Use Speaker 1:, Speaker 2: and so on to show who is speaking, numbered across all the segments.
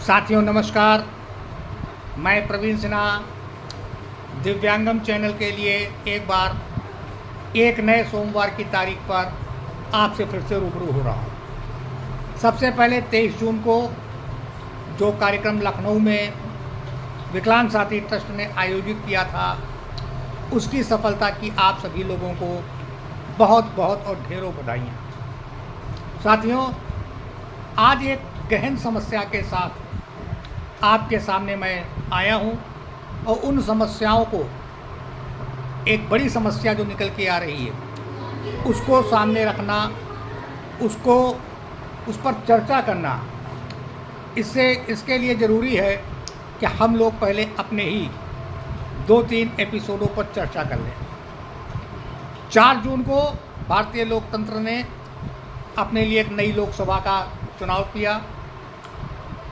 Speaker 1: साथियों नमस्कार, मैं प्रवीण सिन्हा दिव्यांगम चैनल के लिए एक बार एक नए सोमवार की तारीख पर आपसे फिर से रूबरू हो रहा हूँ। सबसे पहले 23 जून को जो कार्यक्रम लखनऊ में विकलांग साथी ट्रस्ट ने आयोजित किया था, उसकी सफलता की आप सभी लोगों को बहुत बहुत और ढेरों बधाइयाँ। साथियों, आज एक गहन समस्या के साथ आपके सामने मैं आया हूं और उन समस्याओं को, एक बड़ी समस्या जो निकल के आ रही है उसको सामने रखना, उस पर चर्चा करना, इसके लिए ज़रूरी है कि हम लोग पहले अपने ही 2-3 एपिसोडों पर चर्चा कर लें। 4 जून को भारतीय लोकतंत्र ने अपने लिए एक नई लोकसभा का चुनाव किया।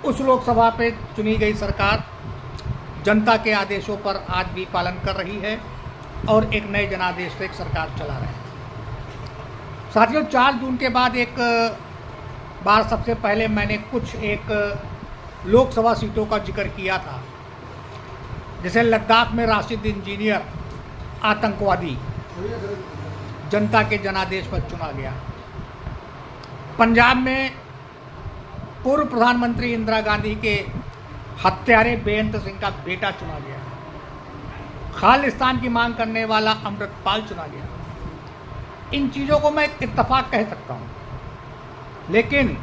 Speaker 1: उस लोकसभा पे चुनी गई सरकार जनता के आदेशों पर आज भी पालन कर रही है और एक नए जनादेश से एक सरकार चला रहे हैं। साथियों, 4 जून के बाद एक बार सबसे पहले मैंने एक लोकसभा सीटों का जिक्र किया था। जैसे लद्दाख में राशिद इंजीनियर आतंकवादी जनता के जनादेश पर चुना गया। पंजाब में पूर्व प्रधानमंत्री इंदिरा गांधी के हत्यारे बेअंत सिंह का बेटा चुना गया। खालिस्तान की मांग करने वाला अमृतपाल चुना गया। इन चीज़ों को मैं इत्तफाक कह सकता हूँ, लेकिन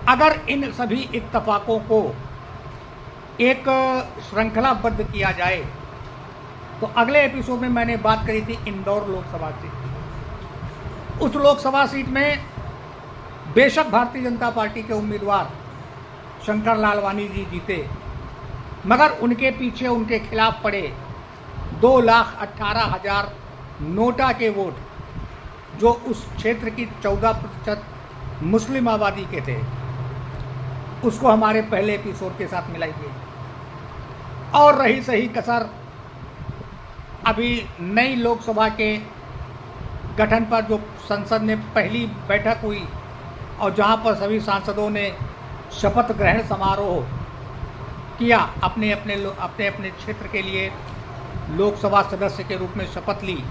Speaker 1: अगर इन सभी इत्तफाकों को एक श्रृंखलाबद्ध किया जाए तो अगले एपिसोड में मैंने बात करी थी इंदौर लोकसभा सीट। उस लोकसभा सीट में बेशक भारतीय जनता पार्टी के उम्मीदवार शंकर लालवानी जी जीते, मगर उनके पीछे उनके खिलाफ पड़े 2,18,000 नोटा के वोट, जो उस क्षेत्र की 14% मुस्लिम आबादी के थे, उसको हमारे पहले एपिसोड के साथ मिलाई गई। और रही सही कसर अभी नई लोकसभा के गठन पर, जो संसद में पहली बैठक हुई और जहां पर सभी सांसदों ने शपथ ग्रहण समारोह किया, अपने अपने क्षेत्र के लिए लोकसभा सदस्य के रूप में शपथ ली।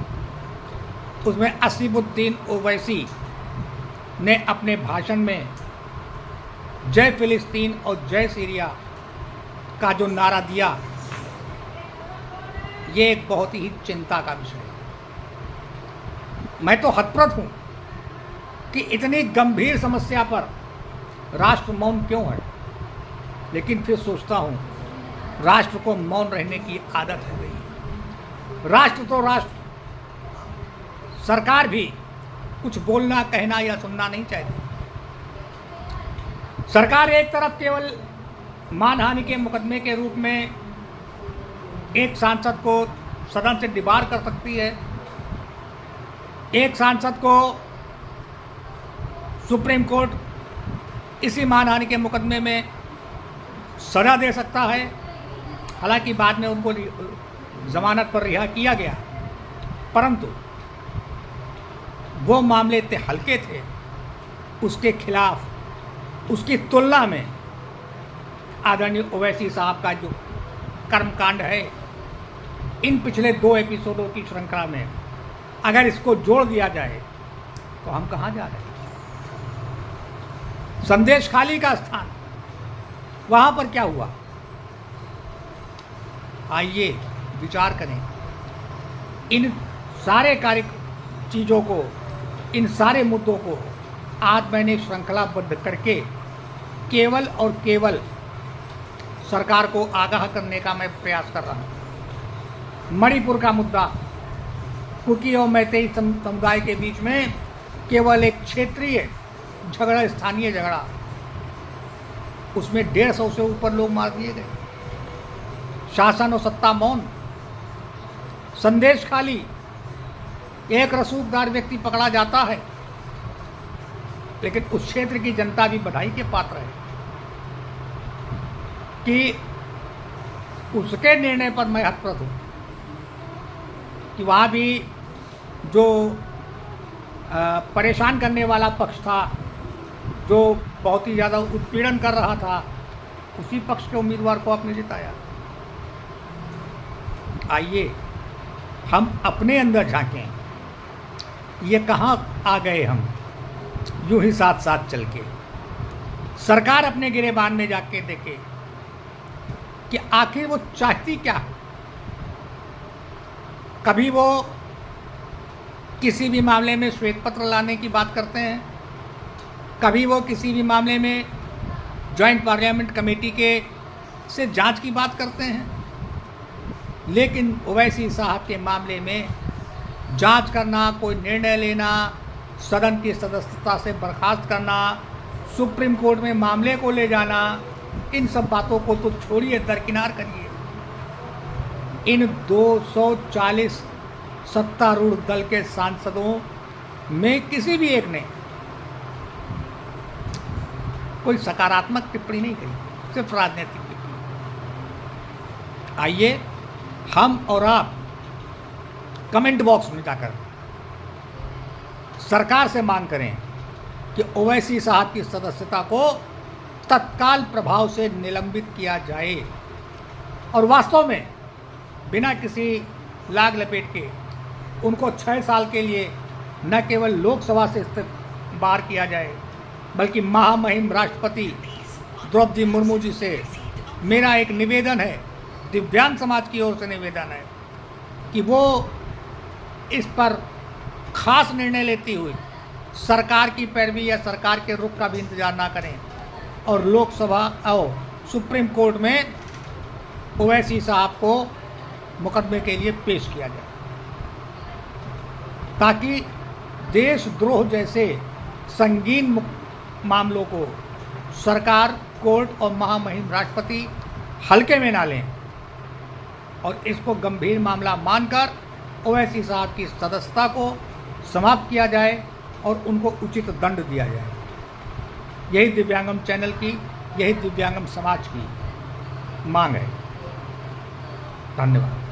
Speaker 1: उसमें असीमुद्दीन ओवैसी ने अपने भाषण में जय फिलिस्तीन और जय सीरिया का जो नारा दिया, ये एक बहुत ही चिंता का विषय है। मैं तो हतप्रभ हूँ कि इतनी गंभीर समस्या पर राष्ट्र मौन क्यों है, लेकिन फिर सोचता हूँ राष्ट्र को मौन रहने की आदत हो गई। राष्ट्र तो राष्ट्र, सरकार भी कुछ बोलना, कहना या सुनना नहीं चाहती। सरकार एक तरफ केवल मानहानि के मुकदमे के रूप में एक सांसद को सदन से डिबार कर सकती है, एक सांसद को सुप्रीम कोर्ट इसी मानहानि के मुकदमे में सजा दे सकता है। हालांकि बाद में उनको जमानत पर रिहा किया गया, परंतु वो मामले इतने हल्के थे, उसके खिलाफ, उसकी तुलना में आदरणीय ओवैसी साहब का जो कर्मकांड है, इन पिछले 2 एपिसोडों की श्रृंखला में अगर इसको जोड़ दिया जाए तो हम कहाँ जा रहे हैं। संदेश खाली का स्थान, वहां पर क्या हुआ? आइए विचार करें। इन सारे चीज़ों को, इन सारे मुद्दों को आज मैंने श्रृंखलाबद्ध करके केवल और केवल सरकार को आगाह करने का मैं प्रयास कर रहा हूँ। मणिपुर का मुद्दा, कुकी और मैतेई समुदाय के बीच में केवल एक क्षेत्रीय झगड़ा, स्थानीय झगड़ा, उसमें 150 से ऊपर लोग मार दिए गए। शासन और सत्ता मौन, संदेश खाली, एक रसूखदार व्यक्ति पकड़ा जाता है, लेकिन उस क्षेत्र की जनता भी बधाई के पात्र है कि उसके निर्णय पर मैं हतप्रभ हूँ कि वहाँ भी जो परेशान करने वाला पक्ष था, जो बहुत ही ज़्यादा उत्पीड़न कर रहा था, उसी पक्ष के उम्मीदवार को आपने जिताया। आइए हम अपने अंदर झांकें, ये कहाँ आ गए हम यूं ही साथ साथ चल के। सरकार अपने गिरेबान में जाके देखे कि आखिर वो चाहती क्या है। कभी वो किसी भी मामले में श्वेत पत्र लाने की बात करते हैं, कभी वो किसी भी मामले में जॉइंट पार्लियामेंट कमेटी के से जांच की बात करते हैं, लेकिन ओवैसी साहब के मामले में जांच करना, कोई निर्णय लेना, सदन की सदस्यता से बर्खास्त करना, सुप्रीम कोर्ट में मामले को ले जाना, इन सब बातों को तो छोड़िए, दरकिनार करिए। इन 240 सत्तारूढ़ दल के सांसदों में किसी भी एक ने कोई सकारात्मक टिप्पणी नहीं करी, सिर्फ राजनीतिक टिप्पणी। आइए हम और आप कमेंट बॉक्स में जाकर सरकार से मांग करें कि ओवैसी साहब की सदस्यता को तत्काल प्रभाव से निलंबित किया जाए और वास्तव में बिना किसी लाग लपेट के उनको 6 साल के लिए न केवल लोकसभा से बाहर किया जाए, बल्कि महामहिम राष्ट्रपति द्रौपदी मुर्मू जी से मेरा एक निवेदन है, दिव्यांग समाज की ओर से निवेदन है कि वो इस पर खास निर्णय लेती हुई सरकार की पैरवी या सरकार के रुख का भी इंतजार ना करें और लोकसभा और सुप्रीम कोर्ट में ओवैसी साहब को मुकदमे के लिए पेश किया जाए, ताकि देशद्रोह जैसे संगीन मामलों को सरकार, कोर्ट और महामहिम राष्ट्रपति हल्के में ना लें और इसको गंभीर मामला मानकर ओवैसी साहब की सदस्यता को समाप्त किया जाए और उनको उचित दंड दिया जाए। यही दिव्यांगम चैनल की, यही दिव्यांगम समाज की मांग है। धन्यवाद।